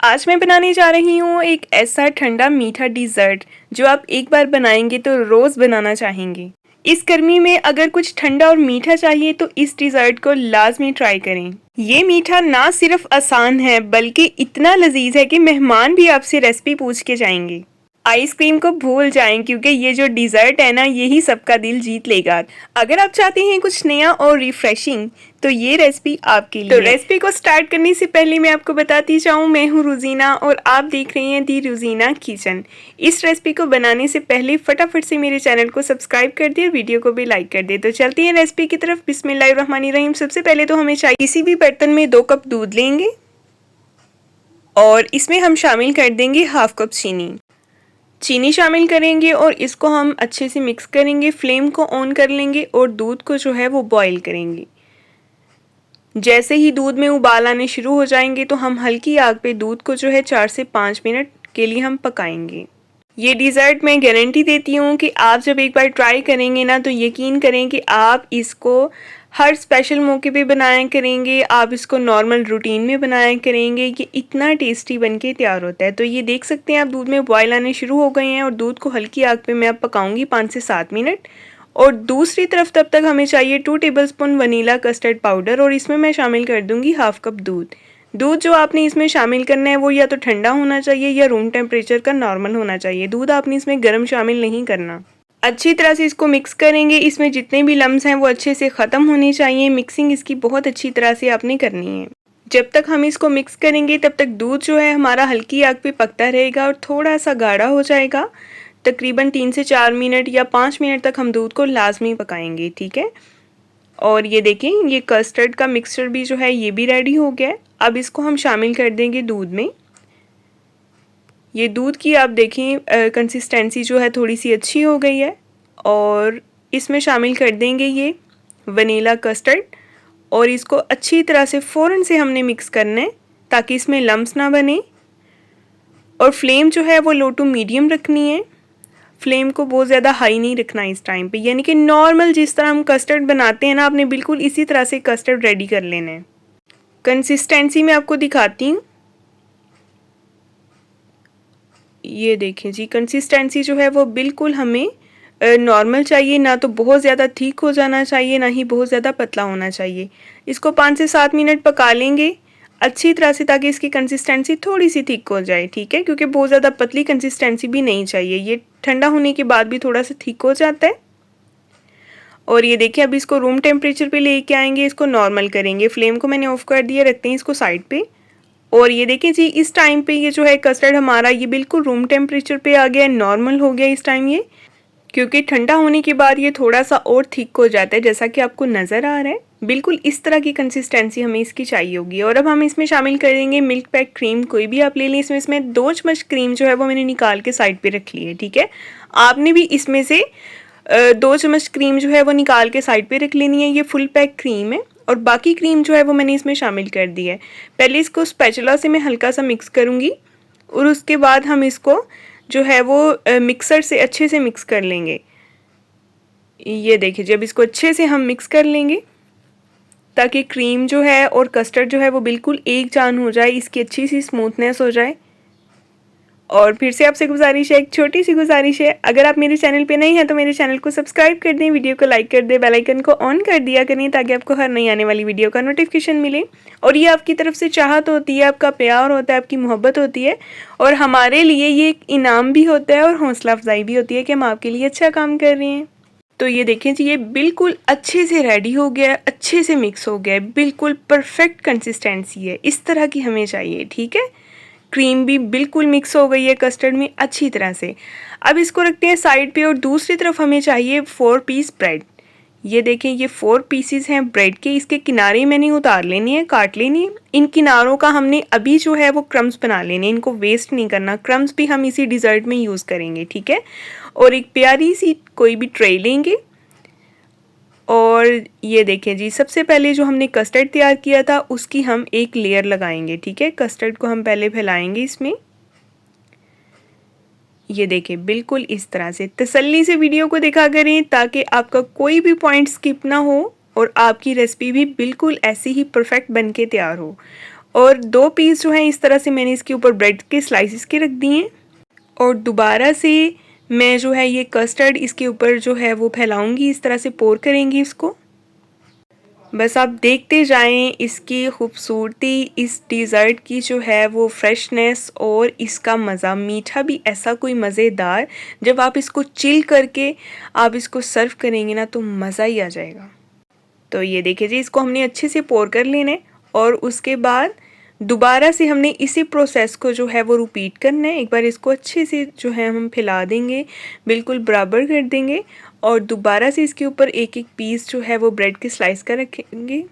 आज मैं बनाने जा रही हूँ एक ऐसा ठंडा मीठा डिज़र्ट जो आप एक बार बनाएंगे तो रोज़ बनाना चाहेंगे। इस गर्मी में अगर कुछ ठंडा और मीठा चाहिए तो इस डिज़र्ट को लाजमी ट्राई करें। ये मीठा ना सिर्फ आसान है बल्कि इतना लजीज है कि मेहमान भी आपसे रेसिपी पूछ के जाएंगे। आइसक्रीम को भूल जाएं क्योंकि ये जो डिज़र्ट है ना यही सबका दिल जीत लेगा। अगर आप चाहते हैं कुछ नया और रिफ्रेशिंग तो ये रेसिपी आपके लिए। तो रेसिपी को स्टार्ट करने से पहले मैं आपको बताती जाऊँ, मैं हूँ रुजीना और आप देख रहे हैं दी रुजीना किचन। इस रेसिपी को बनाने से पहले फटाफट से मेरे चैनल को सब्सक्राइब कर दिए, वीडियो को भी लाइक कर दिए। तो चलते हैं रेसिपी की तरफ। बिस्मिल्लाहिर्रहमानिर्रहीम। सबसे पहले तो हमें चाहिए किसी भी बर्तन में 2 कप दूध लेंगे और इसमें हम शामिल कर देंगे हाफ कप चीनी शामिल करेंगे और इसको हम अच्छे से मिक्स करेंगे। फ्लेम को ऑन कर लेंगे और दूध को जो है वो बॉईल करेंगे। जैसे ही दूध में उबाल आने शुरू हो जाएंगे तो हम हल्की आग पे दूध को जो है 4 से 5 मिनट के लिए हम पकाएंगे। ये डिज़र्ट मैं गारंटी देती हूँ कि आप जब एक बार ट्राई करेंगे ना तो यकीन करें कि आप इसको हर स्पेशल मौके पे बनाया करेंगे, आप इसको नॉर्मल रूटीन में बनाया करेंगे। ये इतना टेस्टी बनके तैयार होता है। तो ये देख सकते हैं आप दूध में बॉयल आने शुरू हो गए हैं और दूध को हल्की आग पे मैं अब पकाऊंगी 5 से 7 मिनट। और दूसरी तरफ तब तक हमें चाहिए 2 टेबलस्पून वनीला कस्टर्ड पाउडर और इसमें मैं शामिल कर दूंगी हाफ कप दूध जो आपने इसमें शामिल करना है वो या तो ठंडा होना चाहिए या रूम टेम्परेचर का नॉर्मल होना चाहिए। दूध आपने इसमें गर्म शामिल नहीं करना। अच्छी तरह से इसको मिक्स करेंगे। इसमें जितने भी लम्स हैं वो अच्छे से ख़त्म होने चाहिए। मिक्सिंग इसकी बहुत अच्छी तरह से आपने करनी है। जब तक हम इसको मिक्स करेंगे तब तक दूध जो है हमारा हल्की आग पे पकता रहेगा और थोड़ा सा गाढ़ा हो जाएगा। तकरीबन 3 से 4 मिनट या 5 मिनट तक हम दूध को लाजमी पकाएंगे, ठीक है। और ये देखें, ये कस्टर्ड का मिक्सचर भी जो है ये भी रेडी हो गया है। अब इसको हम शामिल कर देंगे दूध में। ये दूध की आप देखें कंसिस्टेंसी जो है थोड़ी सी अच्छी हो गई है और इसमें शामिल कर देंगे ये वनीला कस्टर्ड और इसको अच्छी तरह से फ़ौरन से हमने मिक्स करना है ताकि इसमें लम्स ना बने। और फ्लेम जो है वो लो टू मीडियम रखनी है। फ्लेम को बहुत ज़्यादा हाई नहीं रखना इस टाइम पे, यानी कि नॉर्मल जिस तरह हम कस्टर्ड बनाते हैं ना आपने बिल्कुल इसी तरह से कस्टर्ड रेडी कर लेना है। कंसिस्टेंसी मैं आपको दिखाती हूँ। ये देखें जी, कंसिस्टेंसी जो है वो बिल्कुल हमें नॉर्मल चाहिए, ना तो बहुत ज़्यादा थिक हो जाना चाहिए ना ही बहुत ज़्यादा पतला होना चाहिए। इसको 5 से 7 मिनट पका लेंगे अच्छी तरह से ताकि इसकी कंसिस्टेंसी थोड़ी सी थिक हो जाए, ठीक है, क्योंकि बहुत ज़्यादा पतली कंसिस्टेंसी भी नहीं चाहिए। ये ठंडा होने के बाद भी थोड़ा सा थिक हो जाता है। और ये देखिए अब इसको रूम टेम्परेचर पे लेके आएंगे, इसको नॉर्मल करेंगे। फ्लेम को मैंने ऑफ कर दिया, रखते हैं इसको साइड पे। और ये देखिए जी, इस टाइम पे ये जो है कस्टर्ड हमारा ये बिल्कुल रूम टेम्परेचर पे आ गया है, नॉर्मल हो गया इस टाइम ये, क्योंकि ठंडा होने के बाद ये थोड़ा सा और थिक हो जाता है जैसा कि आपको नज़र आ रहा है। बिल्कुल इस तरह की कंसिस्टेंसी हमें इसकी चाहिए होगी। और अब हम इसमें शामिल करेंगे मिल्क पैक क्रीम, कोई भी आप ले लें। इसमें 2 चम्मच क्रीम जो है वो मैंने निकाल के साइड पे रख ली है, ठीक है। आपने भी इसमें से 2 चम्मच क्रीम जो है वो निकाल के साइड पे रख लेनी है। ये फुल पैक क्रीम है और बाकी क्रीम जो है वो मैंने इसमें शामिल कर दी है। पहले इसको स्पैचुला से मैं हल्का सा मिक्स करूँगी और उसके बाद हम इसको जो है वो मिक्सर से अच्छे से मिक्स कर लेंगे। ये देखिए, जब इसको अच्छे से हम मिक्स कर लेंगे ताकि क्रीम जो है और कस्टर्ड जो है वो बिल्कुल एक जान हो जाए, इसकी अच्छी सी स्मूथनेस हो जाए। और फिर से आपसे गुजारिश है, एक छोटी सी गुजारिश है, अगर आप मेरे चैनल पे नहीं हैं तो मेरे चैनल को सब्सक्राइब कर दें, वीडियो को लाइक कर दें, बेल आइकन को ऑन कर दिया करें ताकि आपको हर नई आने वाली वीडियो का नोटिफिकेशन मिले। और ये आपकी तरफ से चाहत होती है, आपका प्यार होता है, आपकी मोहब्बत होती है और हमारे लिए ये एक इनाम भी होता है और हौसला अफजाई भी होती है कि हम आपके लिए अच्छा काम कर रहे हैं। तो ये देखें जी, ये बिल्कुल अच्छे से रेडी हो गया है, अच्छे से मिक्स हो गया है, बिल्कुल परफेक्ट कंसिस्टेंसी है, इस तरह की हमें चाहिए, ठीक है। क्रीम भी बिल्कुल मिक्स हो गई है कस्टर्ड में अच्छी तरह से। अब इसको रखते हैं साइड पे और दूसरी तरफ हमें चाहिए 4 पीस ब्रेड। ये देखें, ये 4 पीसीज हैं ब्रेड के। इसके किनारे मैंने उतार लेनी है, काट लेनी है। इन किनारों का हमने अभी जो है वो क्रम्स बना लेने, इनको वेस्ट नहीं करना। क्रम्स भी हम इसी डिज़र्ट में यूज़ करेंगे, ठीक है। और एक प्यारी सी कोई भी ट्रे लेंगे और ये देखें जी, सबसे पहले जो हमने कस्टर्ड तैयार किया था उसकी हम एक लेयर लगाएंगे, ठीक है। कस्टर्ड को हम पहले फैलाएंगे इसमें। ये देखें, बिल्कुल इस तरह से तसल्ली से वीडियो को देखा करें ताकि आपका कोई भी पॉइंट स्किप ना हो और आपकी रेसिपी भी बिल्कुल ऐसी ही परफेक्ट बन के तैयार हो। और 2 पीस जो हैं इस तरह से मैंने इसके ऊपर ब्रेड के स्लाइसेस के रख दिए और दोबारा से मैं जो है ये कस्टर्ड इसके ऊपर जो है वो फैलाऊंगी, इस तरह से पोर करेंगी इसको। बस आप देखते जाएं इसकी खूबसूरती, इस डिज़र्ट की जो है वो फ्रेशनेस और इसका मज़ा। मीठा भी ऐसा कोई मज़ेदार, जब आप इसको चिल करके आप इसको सर्व करेंगे ना तो मज़ा ही आ जाएगा। तो ये देखिए जी, इसको हमने अच्छे से पोर कर लेना है और उसके बाद दोबारा से हमने इसी प्रोसेस को जो है वो रिपीट करना है। एक बार इसको अच्छे से जो है हम फैला देंगे, बिल्कुल बराबर कर देंगे और दोबारा से इसके ऊपर एक एक पीस जो है वो ब्रेड के स्लाइस का रखेंगे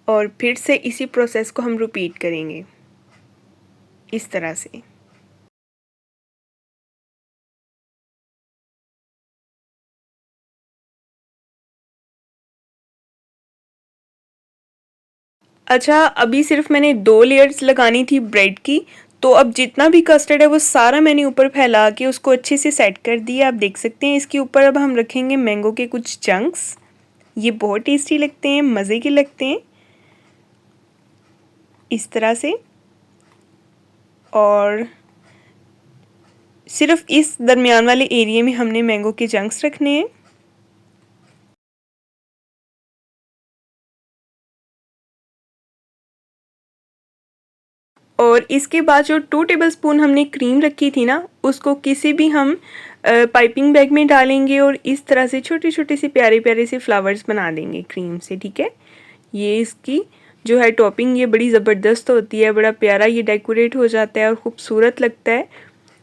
और फिर से इसी प्रोसेस को हम रिपीट करेंगे इस तरह से। अच्छा, अभी सिर्फ मैंने 2 लेयर्स लगानी थी ब्रेड की, तो अब जितना भी कस्टर्ड है वो सारा मैंने ऊपर फैला के उसको अच्छे से सेट कर दिया। आप देख सकते हैं इसके ऊपर अब हम रखेंगे मैंगो के कुछ चंक्स। ये बहुत टेस्टी लगते हैं, मज़े के लगते हैं इस तरह से। और सिर्फ इस दरमियान वाले एरिया में हमने मैंगो के चंक्स रखने हैं। और इसके बाद जो 2 टेबलस्पून हमने क्रीम रखी थी ना, उसको किसी भी हम पाइपिंग बैग में डालेंगे और इस तरह से छोटे छोटे से प्यारे प्यारे से फ्लावर्स बना देंगे क्रीम से, ठीक है। ये इसकी जो है टॉपिंग ये बड़ी ज़बरदस्त होती है, बड़ा प्यारा ये डेकोरेट हो जाता है और ख़ूबसूरत लगता है।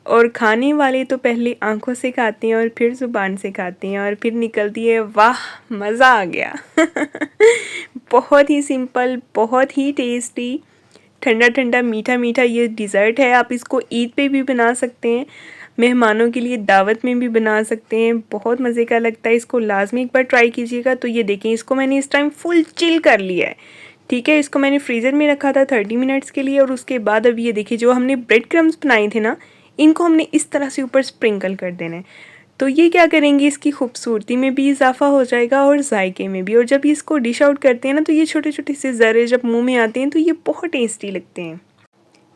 और खाने वाले तो पहले आंखों से खाते हैं और फिर ज़ुबान से खाते हैं और फिर निकलती है वाह मज़ा आ गया। बहुत ही सिंपल, बहुत ही टेस्टी, ठंडा ठंडा मीठा मीठा ये डिज़र्ट है। आप इसको ईद पे भी बना सकते हैं, मेहमानों के लिए दावत में भी बना सकते हैं, बहुत मज़े का लगता है। इसको लाजमी एक बार ट्राई कीजिएगा। तो ये देखें, इसको मैंने इस टाइम फुल चिल कर लिया है, ठीक है। इसको मैंने फ्रीज़र में रखा था 30 मिनट्स के लिए और उसके बाद अब ये देखिए जो हमने ब्रेड क्रम्स बनाए थे ना, इनको हमने इस तरह से ऊपर स्प्रिंकल कर देना है। तो ये क्या करेंगे, इसकी खूबसूरती में भी इजाफा हो जाएगा और जायके में भी। और जब इसको डिश आउट करते हैं ना तो ये छोटे छोटे से ज़रे जब मुंह में आते हैं तो ये बहुत टेस्टी लगते हैं।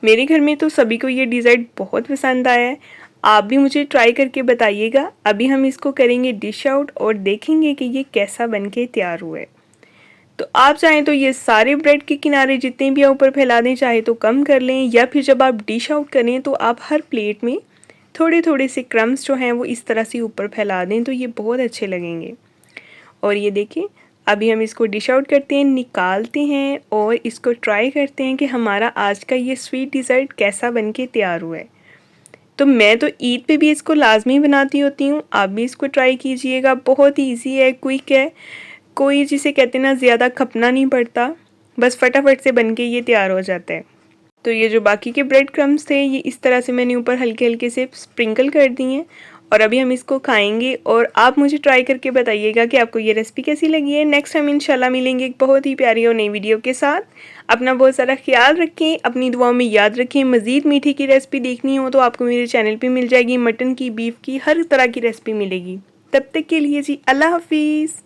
मेरे घर में तो सभी को ये डिज़र्ट बहुत पसंद आया है। आप भी मुझे ट्राई करके बताइएगा। अभी हम इसको करेंगे डिश आउट और देखेंगे कि ये कैसा बन के तैयार हुआ है। तो आप चाहें तो ये सारे ब्रेड के किनारे जितने भी ऊपर फैला दें, चाहे तो कम कर लें, या फिर जब आप डिश आउट करें तो आप हर प्लेट में थोड़े थोड़े से क्रम्स जो हैं वो इस तरह से ऊपर फैला दें, तो ये बहुत अच्छे लगेंगे। और ये देखिए, अभी हम इसको डिश आउट करते हैं, निकालते हैं और इसको ट्राई करते हैं कि हमारा आज का ये स्वीट डिज़र्ट कैसा बन के तैयार हुआ है। तो मैं तो ईद पे भी इसको लाजमी बनाती होती हूँ, आप भी इसको ट्राई कीजिएगा। बहुत ईजी है, क्विक है, कोई जिसे कहते हैं ना ज़्यादा खपना नहीं पड़ता, बस फटाफट से बन के ये तैयार हो जाता है। तो ये जो बाकी के ब्रेड क्रम्स थे ये इस तरह से मैंने ऊपर हल्के हल्के से स्प्रिंकल कर दिए हैं और अभी हम इसको खाएंगे। और आप मुझे ट्राई करके बताइएगा कि आपको ये रेसिपी कैसी लगी है। नेक्स्ट टाइम इंशाल्लाह मिलेंगे एक बहुत ही प्यारी और नई वीडियो के साथ। अपना बहुत सारा ख्याल रखें, अपनी दुआओं में याद रखें। मज़ीद मीठे की रेसिपी देखनी हो तो आपको मेरे चैनल पर मिल जाएगी, मटन की, बीफ की, हर तरह की रेसिपी मिलेगी। तब तक के लिए जी अल्लाह हाफिज़।